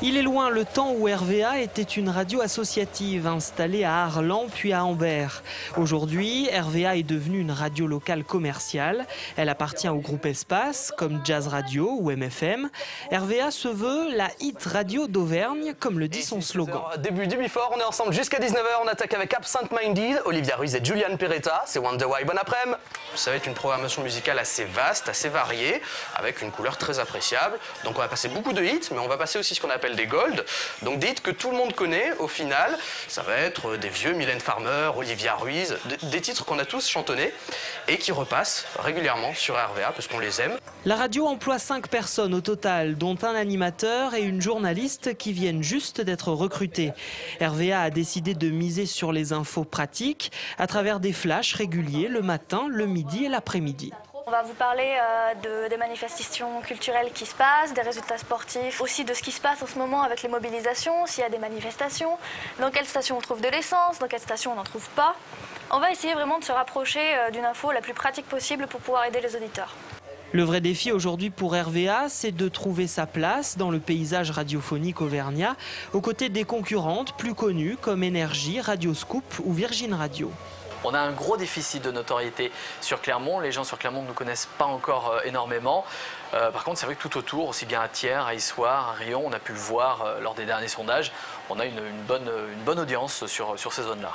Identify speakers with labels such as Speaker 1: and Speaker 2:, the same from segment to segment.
Speaker 1: Il est loin le temps où RVA était une radio associative installée à Arlan puis à Ambert. Aujourd'hui, RVA est devenue une radio locale commerciale. Elle appartient au groupe Espace, comme Jazz Radio ou MFM. RVA se veut la hit radio d'Auvergne, comme le dit son slogan.
Speaker 2: Début du Before, on est ensemble jusqu'à 19h. On attaque avec Absent Minded, Olivia Ruiz et Julian Peretta. C'est Wonder Why. Bon après-midi. Ça va être une programmation musicale assez vaste, assez variée, avec une couleur très appréciable. Donc on va passer beaucoup de hits, mais on va passer aussi ce qu'on appelle des gold. Donc des hits que tout le monde connaît au final. Ça va être des vieux Mylène Farmer, Olivia Ruiz, des titres qu'on a tous chantonnés et qui repassent régulièrement sur RVA parce qu'on les aime.
Speaker 1: La radio emploie 5 personnes au total, dont un animateur et une journaliste qui viennent juste d'être recrutés. RVA a décidé de miser sur les infos pratiques à travers des flashs réguliers le matin, le midi et l'après-midi.
Speaker 3: On va vous parler des manifestations culturelles qui se passent, des résultats sportifs, aussi de ce qui se passe en ce moment avec les mobilisations, s'il y a des manifestations, dans quelle station on trouve de l'essence, dans quelle station on n'en trouve pas. On va essayer vraiment de se rapprocher d'une info la plus pratique possible pour pouvoir aider les auditeurs.
Speaker 1: Le vrai défi aujourd'hui pour RVA, c'est de trouver sa place dans le paysage radiophonique auvergnat, aux côtés des concurrentes plus connues comme Énergie, Radio Scoop ou Virgin Radio.
Speaker 4: On a un gros déficit de notoriété sur Clermont. Les gens sur Clermont ne nous connaissent pas encore énormément. Par contre, c'est vrai que tout autour, aussi bien à Thiers, à Issoire, à Riom, on a pu le voir lors des derniers sondages. On a une bonne audience sur ces zones-là.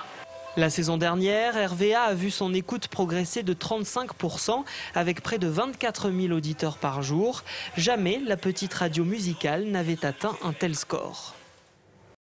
Speaker 1: La saison dernière, RVA a vu son écoute progresser de 35% avec près de 24 000 auditeurs par jour. Jamais la petite radio musicale n'avait atteint un tel score.